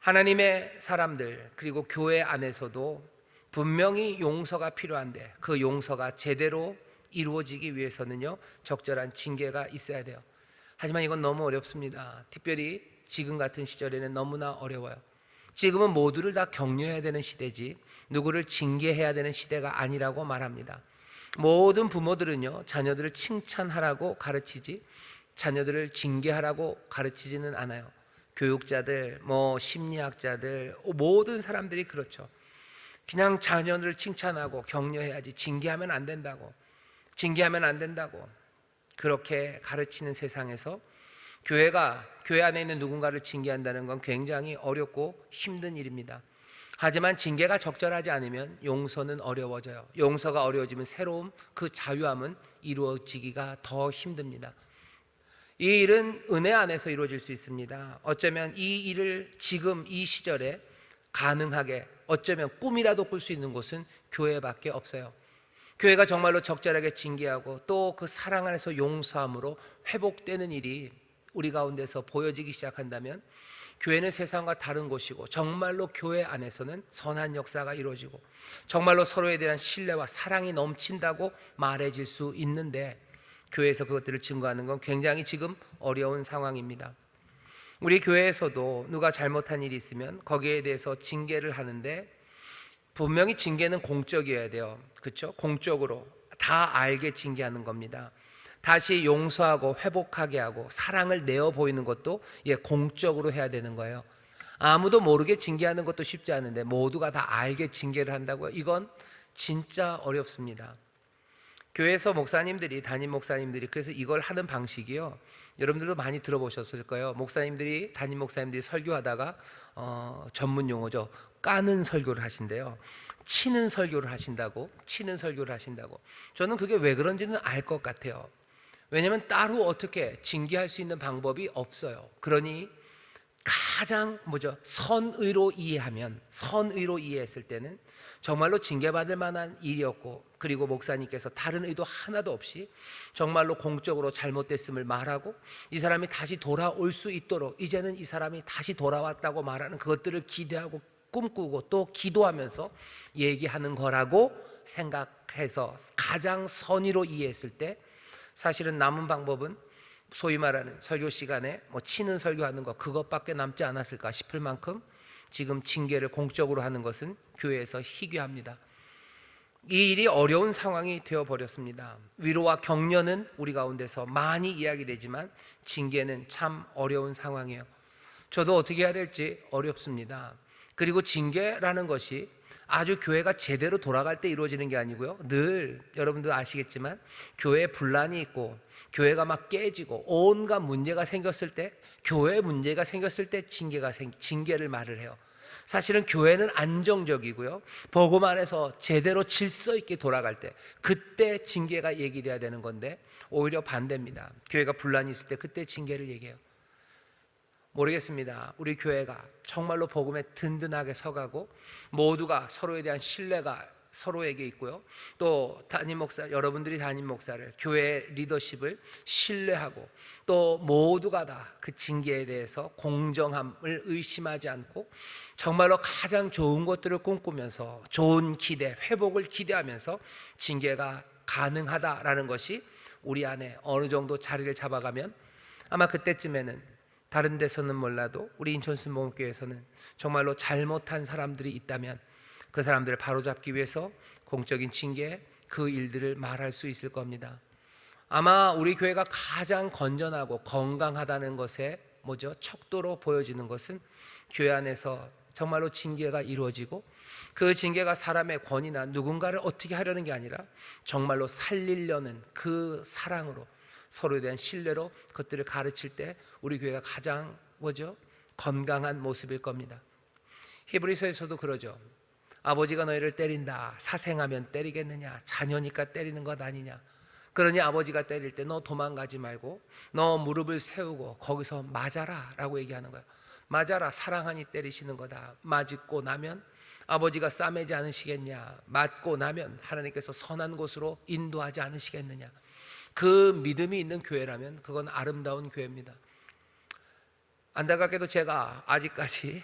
하나님의 사람들, 그리고 교회 안에서도 분명히 용서가 필요한데 그 용서가 제대로 이루어지기 위해서는요, 적절한 징계가 있어야 돼요. 하지만 이건 너무 어렵습니다. 특별히 지금 같은 시절에는 너무나 어려워요. 지금은 모두를 다 격려해야 되는 시대지 누구를 징계해야 되는 시대가 아니라고 말합니다. 모든 부모들은요, 자녀들을 칭찬하라고 가르치지 자녀들을 징계하라고 가르치지는 않아요. 교육자들, 심리학자들, 모든 사람들이 그렇죠. 그냥 자녀들을 칭찬하고 격려해야지 징계하면 안 된다고, 그렇게 가르치는 세상에서 교회 안에 있는 누군가를 징계한다는 건 굉장히 어렵고 힘든 일입니다. 하지만 징계가 적절하지 않으면 용서는 어려워져요. 용서가 어려워지면 새로움, 그 자유함은 이루어지기가 더 힘듭니다. 이 일은 은혜 안에서 이루어질 수 있습니다. 어쩌면 이 일을 지금 이 시절에 가능하게, 어쩌면 꿈이라도 꿀 수 있는 곳은 교회밖에 없어요. 교회가 정말로 적절하게 징계하고 또 그 사랑 안에서 용서함으로 회복되는 일이 우리 가운데서 보여지기 시작한다면 교회는 세상과 다른 곳이고, 정말로 교회 안에서는 선한 역사가 이루어지고 정말로 서로에 대한 신뢰와 사랑이 넘친다고 말해질 수 있는데, 교회에서 그것들을 증거하는 건 굉장히 지금 어려운 상황입니다. 우리 교회에서도 누가 잘못한 일이 있으면 거기에 대해서 징계를 하는데 분명히 징계는 공적이어야 돼요. 그렇죠? 공적으로 다 알게 징계하는 겁니다. 다시 용서하고 회복하게 하고 사랑을 내어 보이는 것도 공적으로 해야 되는 거예요. 아무도 모르게 징계하는 것도 쉽지 않은데 모두가 다 알게 징계를 한다고요? 이건 진짜 어렵습니다. 교회에서 목사님들이, 담임 목사님들이 그래서 이걸 하는 방식이요, 여러분들도 많이 들어보셨을 거예요. 목사님들이, 담임 목사님들이 설교하다가 전문 용어죠, 까는 설교를 하신대요. 치는 설교를 하신다고. 치는 설교를 하신다고. 저는 그게 왜 그런지는 알 것 같아요. 왜냐하면 따로 어떻게 징계할 수 있는 방법이 없어요. 그러니 가장 선의로 이해하면, 선의로 이해했을 때는 정말로 징계받을 만한 일이었고, 그리고 목사님께서 다른 의도 하나도 없이 정말로 공적으로 잘못됐음을 말하고 이 사람이 다시 돌아올 수 있도록, 이제는 이 사람이 다시 돌아왔다고 말하는 그것들을 기대하고 꿈꾸고 또 기도하면서 얘기하는 거라고 생각해서 가장 선의로 이해했을 때, 사실은 남은 방법은 소위 말하는 설교 시간에 치는 설교하는 것, 그것밖에 남지 않았을까 싶을 만큼 지금 징계를 공적으로 하는 것은 교회에서 희귀합니다. 이 일이 어려운 상황이 되어버렸습니다. 위로와 격려는 우리 가운데서 많이 이야기되지만 징계는 참 어려운 상황이에요. 저도 어떻게 해야 될지 어렵습니다. 그리고 징계라는 것이 아주 교회가 제대로 돌아갈 때 이루어지는 게 아니고요, 늘 여러분들 아시겠지만 교회에 분란이 있고 교회가 막 깨지고 온갖 문제가 생겼을 때, 교회 문제가 생겼을 때 징계를 말을 해요. 사실은 교회는 안정적이고요, 복음 안에서 제대로 질서 있게 돌아갈 때, 그때 징계가 얘기돼야 되는 건데 오히려 반대입니다. 교회가 분란이 있을 때 그때 징계를 얘기해요. 모르겠습니다. 우리 교회가 정말로 복음에 든든하게 서가고 모두가 서로에 대한 신뢰가 서로에게 있고요, 또 담임 목사, 여러분들이 담임 목사를, 교회 리더십을 신뢰하고 또 모두가 다 그 징계에 대해서 공정함을 의심하지 않고 정말로 가장 좋은 것들을 꿈꾸면서 좋은 기대, 회복을 기대하면서 징계가 가능하다라는 것이 우리 안에 어느 정도 자리를 잡아가면 아마 그때쯤에는 다른 데서는 몰라도 우리 인천순복음교회에서는 정말로 잘못한 사람들이 있다면 그 사람들을 바로잡기 위해서 공적인 징계, 그 일들을 말할 수 있을 겁니다. 아마 우리 교회가 가장 건전하고 건강하다는 것에 척도로 보여지는 것은 교회 안에서 정말로 징계가 이루어지고 그 징계가 사람의 권위나 누군가를 어떻게 하려는 게 아니라 정말로 살리려는 그 사랑으로, 서로에 대한 신뢰로 그것들을 가르칠 때 우리 교회가 가장 건강한 모습일 겁니다. 히브리서에서도 그러죠. 아버지가 너희를 때린다, 사생하면 때리겠느냐, 자녀니까 때리는 것 아니냐. 그러니 아버지가 때릴 때 너 도망가지 말고 너 무릎을 세우고 거기서 맞아라 라고 얘기하는 거예요. 맞아라, 사랑하니 때리시는 거다. 맞고 나면 아버지가 싸매지 않으시겠냐, 맞고 나면 하나님께서 선한 곳으로 인도하지 않으시겠느냐. 그 믿음이 있는 교회라면 그건 아름다운 교회입니다. 안타깝게도 제가 아직까지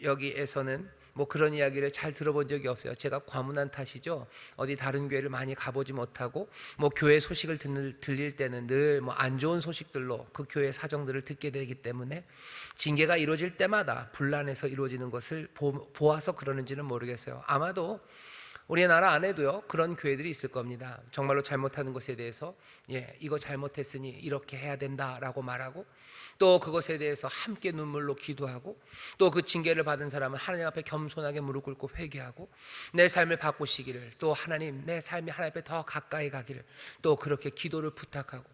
여기에서는 그런 이야기를 잘 들어본 적이 없어요. 제가 과문한 탓이죠. 어디 다른 교회를 많이 가보지 못하고 교회 소식을 들릴 때는 늘 안 좋은 소식들로 그 교회 사정들을 듣게 되기 때문에 징계가 이루어질 때마다 분란해서 이루어지는 것을 보아서 그러는지는 모르겠어요. 아마도 우리나라 안에도요 그런 교회들이 있을 겁니다. 정말로 잘못하는 것에 대해서 이거 잘못했으니 이렇게 해야 된다라고 말하고 또 그것에 대해서 함께 눈물로 기도하고 또 그 징계를 받은 사람은 하나님 앞에 겸손하게 무릎 꿇고 회개하고 내 삶을 바꾸시기를, 또 하나님 내 삶이 하나님 앞에 더 가까이 가기를 또 그렇게 기도를 부탁하고,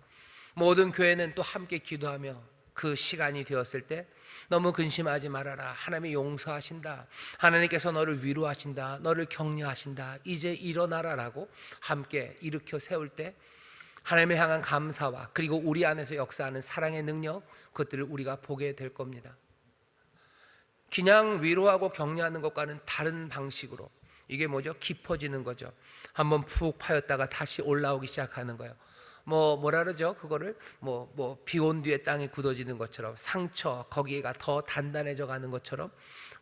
모든 교회는 또 함께 기도하며 그 시간이 되었을 때 너무 근심하지 말아라, 하나님이 용서하신다, 하나님께서 너를 위로하신다, 너를 격려하신다, 이제 일어나라 라고 함께 일으켜 세울 때 하나님을 향한 감사와 그리고 우리 안에서 역사하는 사랑의 능력, 그것들을 우리가 보게 될 겁니다. 그냥 위로하고 격려하는 것과는 다른 방식으로 이게 깊어지는 거죠. 한번 푹 파였다가 다시 올라오기 시작하는 거예요. 뭐라 그러죠? 그거를 비 온 뒤에 땅이 굳어지는 것처럼, 상처 거기가 더 단단해져 가는 것처럼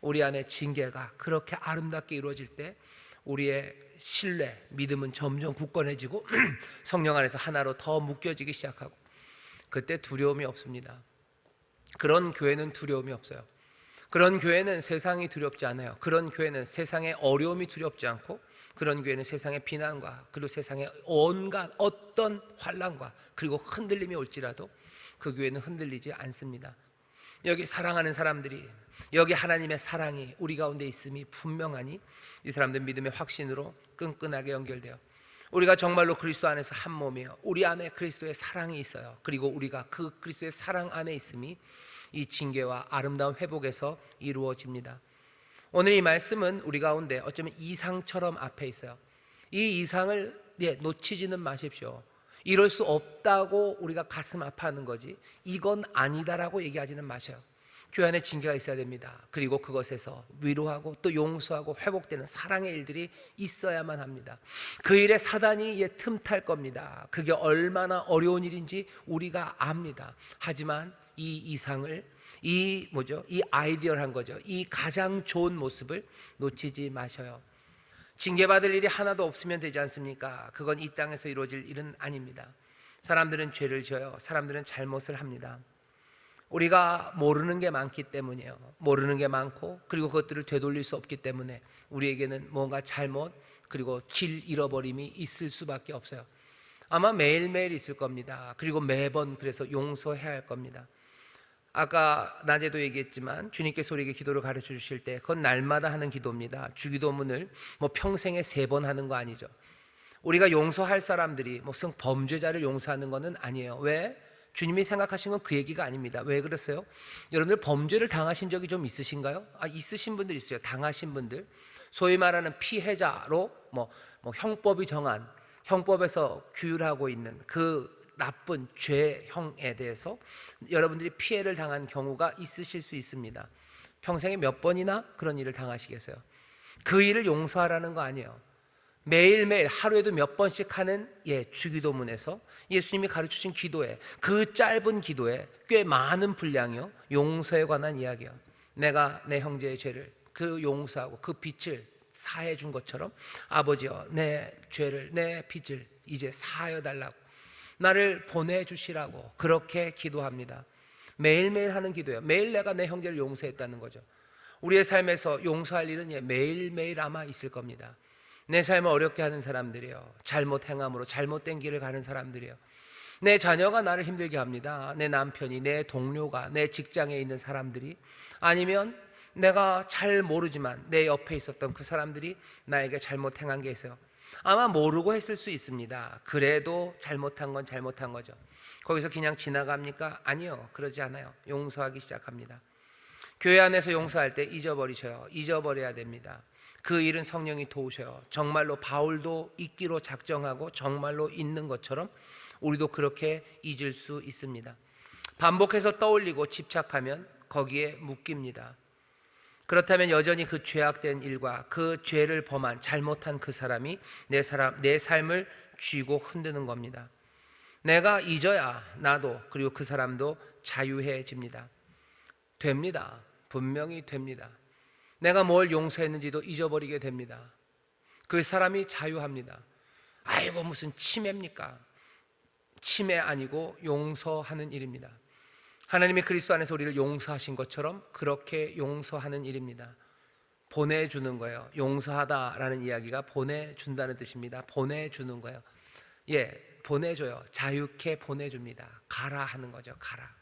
우리 안에 징계가 그렇게 아름답게 이루어질 때 우리의 신뢰, 믿음은 점점 굳건해지고 성령 안에서 하나로 더 묶여지기 시작하고, 그때 두려움이 없습니다. 그런 교회는 두려움이 없어요. 그런 교회는 세상이 두렵지 않아요. 그런 교회는 세상의 어려움이 두렵지 않고, 그런 교회는 세상의 비난과 그리고 세상의 온갖 어떤 환난과 그리고 흔들림이 올지라도 그 교회는 흔들리지 않습니다. 여기 사랑하는 사람들이, 여기 하나님의 사랑이 우리 가운데 있음이 분명하니 이 사람들 믿음의 확신으로 끈끈하게 연결되어 우리가 정말로 그리스도 안에서 한 몸이에요. 우리 안에 그리스도의 사랑이 있어요. 그리고 우리가 그 그리스도의 사랑 안에 있음이 이 징계와 아름다운 회복에서 이루어집니다. 오늘 이 말씀은 우리 가운데 어쩌면 이상처럼 앞에 있어요. 이 이상을 놓치지는 마십시오. 이럴 수 없다고 우리가 가슴 아파하는 거지, 이건 아니다라고 얘기하지는 마셔요. 교회 안에 징계가 있어야 됩니다. 그리고 그것에서 위로하고 또 용서하고 회복되는 사랑의 일들이 있어야만 합니다. 그 일에 사단이 틈탈 겁니다. 그게 얼마나 어려운 일인지 우리가 압니다. 하지만 이 이상을, 이 아이디얼한 거죠. 이 가장 좋은 모습을 놓치지 마셔요. 징계받을 일이 하나도 없으면 되지 않습니까? 그건 이 땅에서 이루어질 일은 아닙니다. 사람들은 죄를 지어요. 사람들은 잘못을 합니다. 우리가 모르는 게 많기 때문이에요. 모르는 게 많고 그리고 그것들을 되돌릴 수 없기 때문에 우리에게는 뭔가 잘못 그리고 길 잃어버림이 있을 수밖에 없어요. 아마 매일매일 있을 겁니다. 그리고 매번 그래서 용서해야 할 겁니다. 아까 낮에도 얘기했지만 주님께서 우리에게 기도를 가르쳐 주실 때 그건 날마다 하는 기도입니다. 주기도문을 평생에 3번 하는 거 아니죠. 우리가 용서할 사람들이 무슨 범죄자를 용서하는 것은 아니에요. 왜? 주님이 생각하신 건 그 얘기가 아닙니다. 왜 그랬어요? 여러분들 범죄를 당하신 적이 좀 있으신가요? 있으신 분들 있어요. 당하신 분들, 소위 말하는 피해자로 형법이 정한, 형법에서 규율하고 있는 그 나쁜 죄형에 대해서 여러분들이 피해를 당한 경우가 있으실 수 있습니다. 평생에 몇 번이나 그런 일을 당하시겠어요? 그 일을 용서하라는 거 아니에요. 매일매일 하루에도 몇 번씩 하는 주기도문에서 예수님이 가르치신 기도에, 그 짧은 기도에 꽤 많은 분량이요 용서에 관한 이야기예요. 내가 내 형제의 죄를 그 용서하고 그 빚을 사해 준 것처럼 아버지여 내 죄를 내 빚을 이제 사하여 달라고 나를 보내주시라고 그렇게 기도합니다. 매일매일 하는 기도예요. 매일 내가 내 형제를 용서했다는 거죠. 우리의 삶에서 용서할 일은 매일매일 아마 있을 겁니다. 내 삶을 어렵게 하는 사람들이요, 잘못 행함으로 잘못된 길을 가는 사람들이요, 내 자녀가 나를 힘들게 합니다. 내 남편이, 내 동료가, 내 직장에 있는 사람들이, 아니면 내가 잘 모르지만 내 옆에 있었던 그 사람들이 나에게 잘못 행한 게 있어요. 아마 모르고 했을 수 있습니다. 그래도 잘못한 건 잘못한 거죠. 거기서 그냥 지나갑니까? 아니요, 그러지 않아요. 용서하기 시작합니다. 교회 안에서 용서할 때 잊어버리셔요. 잊어버려야 됩니다. 그 일은 성령이 도우셔요. 정말로 바울도 잊기로 작정하고 정말로 잊는 것처럼 우리도 그렇게 잊을 수 있습니다. 반복해서 떠올리고 집착하면 거기에 묶입니다. 그렇다면 여전히 그 죄악된 일과 그 죄를 범한 잘못한 그 사람이 내 삶을 쥐고 흔드는 겁니다. 내가 잊어야 나도 그리고 그 사람도 자유해집니다. 됩니다. 분명히 됩니다. 내가 뭘 용서했는지도 잊어버리게 됩니다. 그 사람이 자유합니다. 아이고 무슨 침해입니까? 침해 아니고 용서하는 일입니다. 하나님이 그리스도 안에서 우리를 용서하신 것처럼 그렇게 용서하는 일입니다. 보내주는 거예요. 용서하다라는 이야기가 보내준다는 뜻입니다. 보내주는 거예요. 보내줘요. 자유케 보내줍니다. 가라 하는 거죠. 가라.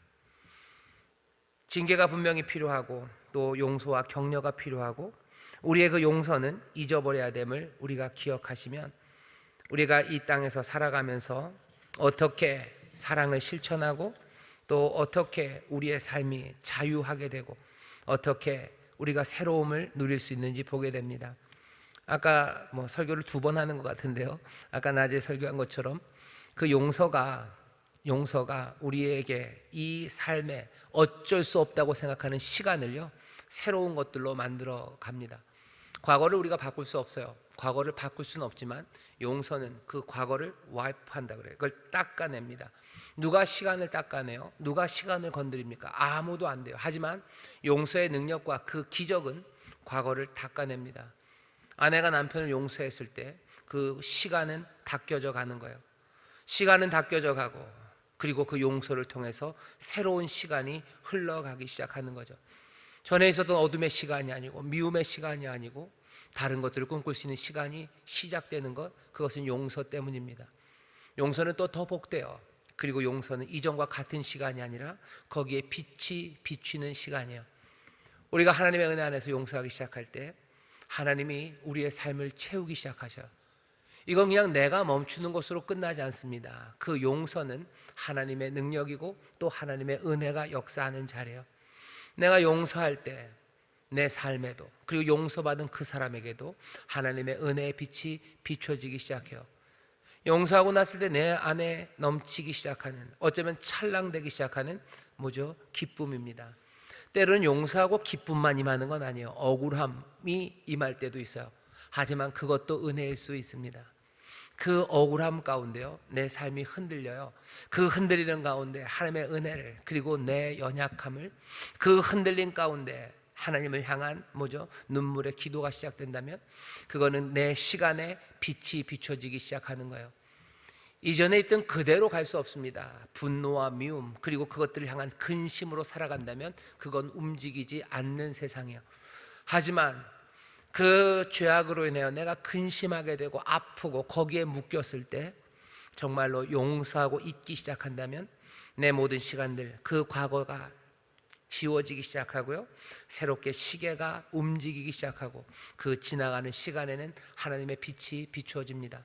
징계가 분명히 필요하고 또 용서와 격려가 필요하고 우리의 그 용서는 잊어버려야 됨을 우리가 기억하시면 우리가 이 땅에서 살아가면서 어떻게 사랑을 실천하고 또 어떻게 우리의 삶이 자유하게 되고 어떻게 우리가 새로움을 누릴 수 있는지 보게 됩니다. 아까 설교를 2번 하는 것 같은데요, 아까 낮에 설교한 것처럼 그 용서가 우리에게 이 삶에 어쩔 수 없다고 생각하는 시간을요 새로운 것들로 만들어 갑니다. 과거를 우리가 바꿀 수 없어요. 과거를 바꿀 수는 없지만 용서는 그 과거를 와이프한다 그래요. 그걸 닦아냅니다. 누가 시간을 닦아내요? 누가 시간을 건드립니까? 아무도 안 돼요. 하지만 용서의 능력과 그 기적은 과거를 닦아냅니다. 아내가 남편을 용서했을 때 그 시간은 닦여져 가는 거예요. 시간은 닦여져 가고 그리고 그 용서를 통해서 새로운 시간이 흘러가기 시작하는 거죠. 전에 있었던 어둠의 시간이 아니고 미움의 시간이 아니고 다른 것들을 꿈꿀 수 있는 시간이 시작되는 것, 그것은 용서 때문입니다. 용서는 또 더 복돼요. 그리고 용서는 이전과 같은 시간이 아니라 거기에 빛이 비추는 시간이에요. 우리가 하나님의 은혜 안에서 용서하기 시작할 때 하나님이 우리의 삶을 채우기 시작하셔요. 이건 그냥 내가 멈추는 것으로 끝나지 않습니다. 그 용서는 하나님의 능력이고 또 하나님의 은혜가 역사하는 자리예요. 내가 용서할 때 내 삶에도, 그리고 용서받은 그 사람에게도 하나님의 은혜의 빛이 비춰지기 시작해요. 용서하고 났을 때 내 안에 넘치기 시작하는, 어쩌면 찰랑되기 시작하는 뭐죠? 기쁨입니다. 때로는 용서하고 기쁨만 임하는 건 아니에요. 억울함이 임할 때도 있어요. 하지만 그것도 은혜일 수 있습니다. 그 억울함 가운데요, 내 삶이 흔들려요. 그 흔들리는 가운데 하나님의 은혜를, 그리고 내 연약함을, 그 흔들림 가운데 하나님을 향한 뭐죠? 눈물의 기도가 시작된다면 그거는 내 시간에 빛이 비춰지기 시작하는 거예요. 이전에 있던 그대로 갈 수 없습니다. 분노와 미움, 그리고 그것들을 향한 근심으로 살아간다면 그건 움직이지 않는 세상이에요. 하지만 그 죄악으로 인하여 내가 근심하게 되고 아프고 거기에 묶였을 때 정말로 용서하고 잊기 시작한다면 내 모든 시간들, 그 과거가 지워지기 시작하고요, 새롭게 시계가 움직이기 시작하고 그 지나가는 시간에는 하나님의 빛이 비추어집니다.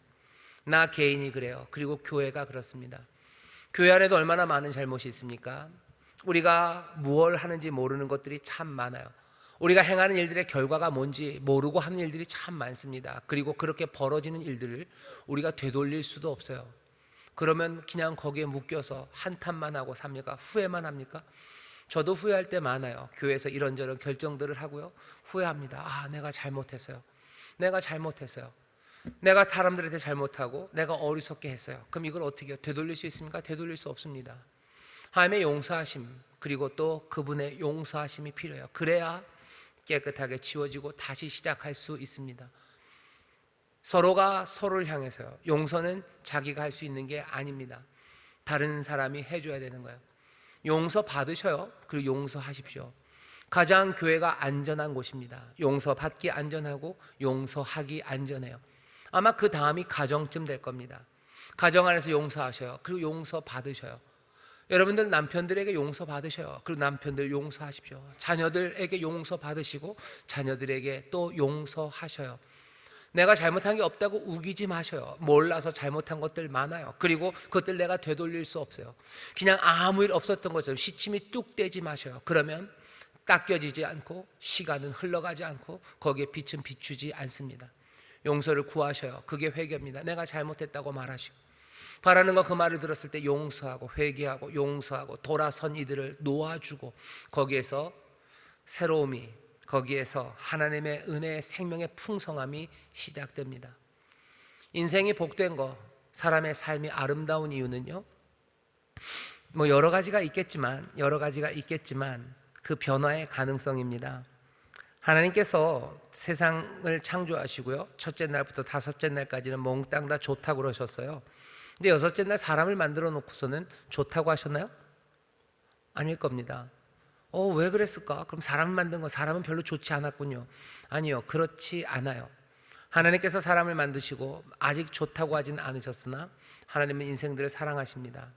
나 개인이 그래요. 그리고 교회가 그렇습니다. 교회 안에도 얼마나 많은 잘못이 있습니까? 우리가 무엇을 하는지 모르는 것들이 참 많아요. 우리가 행하는 일들의 결과가 뭔지 모르고 하는 일들이 참 많습니다. 그리고 그렇게 벌어지는 일들을 우리가 되돌릴 수도 없어요. 그러면 그냥 거기에 묶여서 한탄만 하고 삽니까? 후회만 합니까? 저도 후회할 때 많아요. 교회에서 이런저런 결정들을 하고요, 후회합니다. 내가 잘못했어요. 내가 사람들한테 잘못하고 내가 어리석게 했어요. 그럼 이걸 어떻게 해요? 되돌릴 수 있습니까? 되돌릴 수 없습니다. 하나님의 용서하심, 그리고 또 그분의 용서하심이 필요해요. 그래야 깨끗하게 지워지고 다시 시작할 수 있습니다. 서로가 서로를 향해서요, 용서는 자기가 할 수 있는 게 아닙니다. 다른 사람이 해줘야 되는 거예요. 용서 받으셔요. 그리고 용서하십시오. 가장 교회가 안전한 곳입니다. 용서받기 안전하고 용서하기 안전해요. 아마 그 다음이 가정쯤 될 겁니다. 가정 안에서 용서하셔요. 그리고 용서 받으셔요. 여러분들 남편들에게 용서 받으셔요. 그리고 남편들 용서하십시오. 자녀들에게 용서 받으시고 자녀들에게 또 용서하셔요. 내가 잘못한 게 없다고 우기지 마셔요. 몰라서 잘못한 것들 많아요. 그리고 그것들 내가 되돌릴 수 없어요. 그냥 아무 일 없었던 것처럼 시침이 뚝 떼지 마셔요. 그러면 닦여지지 않고 시간은 흘러가지 않고 거기에 빛은 비추지 않습니다. 용서를 구하셔요. 그게 회개입니다. 내가 잘못했다고 말하시고, 바라는 거 그 말을 들었을 때 용서하고 회개하고 용서하고 돌아선 이들을 놓아주고 거기에서 새로움이, 거기에서 하나님의 은혜의 생명의 풍성함이 시작됩니다. 인생이 복된 거, 사람의 삶이 아름다운 이유는요, 여러 가지가 있겠지만 그 변화의 가능성입니다. 하나님께서 세상을 창조하시고요, 첫째 날부터 다섯째 날까지는 몽땅 다 좋다고 그러셨어요. 근데 여섯째 날 사람을 만들어 놓고서는 좋다고 하셨나요? 아닐 겁니다. 왜 그랬을까? 그럼 사람을 만든 거, 사람은 별로 좋지 않았군요. 아니요, 그렇지 않아요. 하나님께서 사람을 만드시고 아직 좋다고 하진 않으셨으나 하나님은 인생들을 사랑하십니다.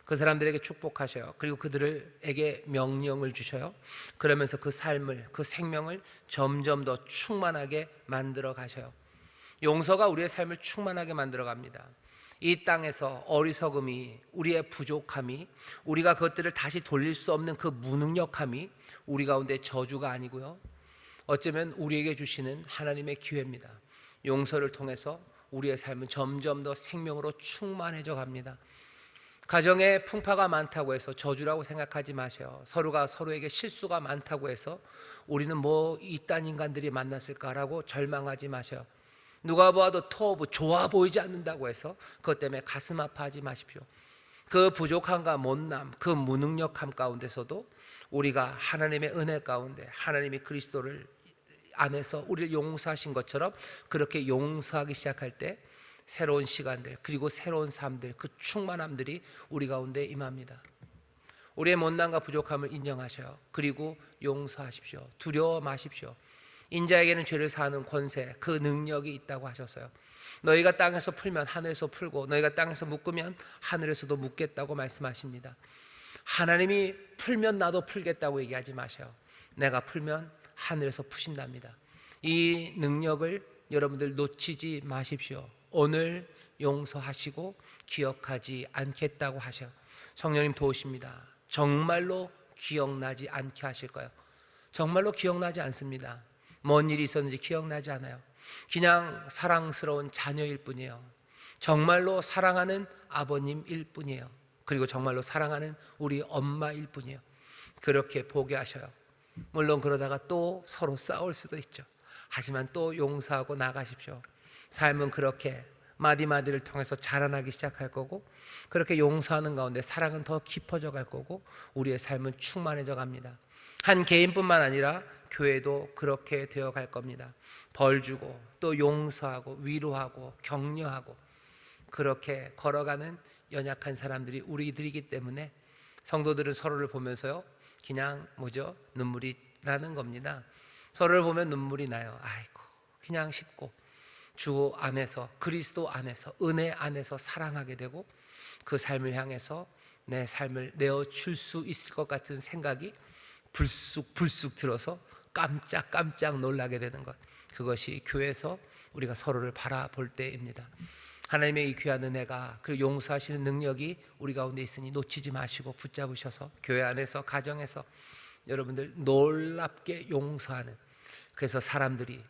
그 사람들에게 축복하셔요. 그리고 그들에게 명령을 주셔요. 그러면서 그 삶을, 그 생명을 점점 더 충만하게 만들어 가셔요. 용서가 우리의 삶을 충만하게 만들어 갑니다. 이 땅에서 어리석음이, 우리의 부족함이, 우리가 그것들을 다시 돌릴 수 없는 그 무능력함이 우리 가운데 저주가 아니고요, 어쩌면 우리에게 주시는 하나님의 기회입니다. 용서를 통해서 우리의 삶은 점점 더 생명으로 충만해져 갑니다. 가정에 풍파가 많다고 해서 저주라고 생각하지 마세요. 서로가 서로에게 실수가 많다고 해서 우리는 이딴 인간들이 만났을까라고 절망하지 마세요. 누가 보아도 토부 좋아 보이지 않는다고 해서 그것 때문에 가슴 아파하지 마십시오. 그 부족함과 못남, 그 무능력함 가운데서도 우리가 하나님의 은혜 가운데 하나님이 그리스도를 안에서 우리를 용서하신 것처럼 그렇게 용서하기 시작할 때 새로운 시간들, 그리고 새로운 삶들, 그 충만함들이 우리 가운데 임합니다. 우리의 못난과 부족함을 인정하셔요. 그리고 용서하십시오. 두려워 마십시오. 인자에게는 죄를 사하는 권세, 그 능력이 있다고 하셨어요. 너희가 땅에서 풀면 하늘에서 풀고 너희가 땅에서 묶으면 하늘에서도 묶겠다고 말씀하십니다. 하나님이 풀면 나도 풀겠다고 얘기하지 마셔요. 내가 풀면 하늘에서 푸신답니다. 이 능력을 여러분들 놓치지 마십시오. 오늘 용서하시고 기억하지 않겠다고 하셔. 성령님 도우십니다. 정말로 기억나지 않게 하실 거예요. 정말로 기억나지 않습니다. 뭔 일이 있었는지 기억나지 않아요. 그냥 사랑스러운 자녀일 뿐이에요. 정말로 사랑하는 아버님일 뿐이에요. 그리고 정말로 사랑하는 우리 엄마일 뿐이에요. 그렇게 보게 하셔요. 물론 그러다가 또 서로 싸울 수도 있죠. 하지만 또 용서하고 나가십시오. 삶은 그렇게 마디마디를 통해서 자라나기 시작할 거고, 그렇게 용서하는 가운데 사랑은 더 깊어져 갈 거고, 우리의 삶은 충만해져 갑니다. 한 개인뿐만 아니라 교회도 그렇게 되어 갈 겁니다. 벌 주고 또 용서하고 위로하고 격려하고 그렇게 걸어가는 연약한 사람들이 우리들이기 때문에 성도들은 서로를 보면서요, 그냥 눈물이 나는 겁니다. 서로를 보면 눈물이 나요. 아이고, 그냥 쉽고 주 안에서, 그리스도 안에서, 은혜 안에서 사랑하게 되고 그 삶을 향해서 내 삶을 내어줄 수 있을 것 같은 생각이 불쑥 들어서 깜짝 놀라게 되는 것, 그것이 교회에서 우리가 서로를 바라볼 때입니다. 하나님의 이 귀한 은혜가, 그리고 용서하시는 능력이 우리 가운데 있으니 놓치지 마시고 붙잡으셔서 교회 안에서, 가정에서 여러분들 놀랍게 용서하는, 그래서 사람들이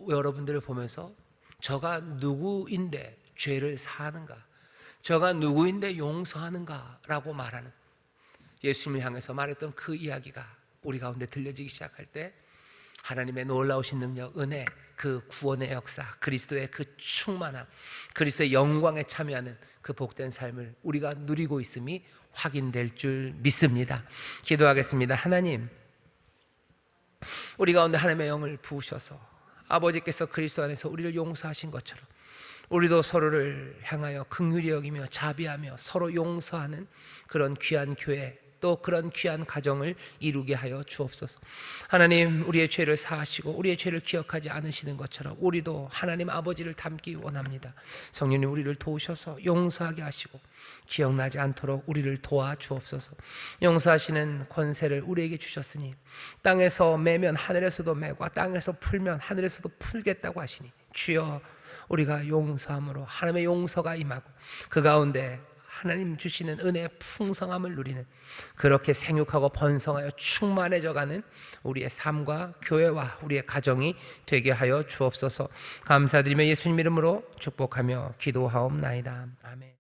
여러분들을 보면서 저가 누구인데 죄를 사하는가, 저가 누구인데 용서하는가 라고 말하는, 예수님을 향해서 말했던 그 이야기가 우리 가운데 들려지기 시작할 때 하나님의 놀라우신 능력, 은혜, 그 구원의 역사, 그리스도의 그 충만함, 그리스도의 영광에 참여하는 그 복된 삶을 우리가 누리고 있음이 확인될 줄 믿습니다. 기도하겠습니다. 하나님, 우리 가운데 하나님의 영을 부으셔서 아버지께서 그리스도 안에서 우리를 용서하신 것처럼 우리도 서로를 향하여 긍휼히 여기며 자비하며 서로 용서하는 그런 귀한 교회, 또 그런 귀한 가정을 이루게 하여 주옵소서. 하나님, 우리의 죄를 사하시고 우리의 죄를 기억하지 않으시는 것처럼 우리도 하나님 아버지를 닮기 원합니다. 성령님, 우리를 도우셔서 용서하게 하시고 기억나지 않도록 우리를 도와 주옵소서. 용서하시는 권세를 우리에게 주셨으니 땅에서 매면 하늘에서도 매고 땅에서 풀면 하늘에서도 풀겠다고 하시니 주여, 우리가 용서함으로 하나님의 용서가 임하고 그 가운데 하나님 주시는 은혜의 풍성함을 누리는, 그렇게 생육하고 번성하여 충만해져가는 우리의 삶과 교회와 우리의 가정이 되게 하여 주옵소서. 감사드리며 예수님 이름으로 축복하며 기도하옵나이다. 아멘.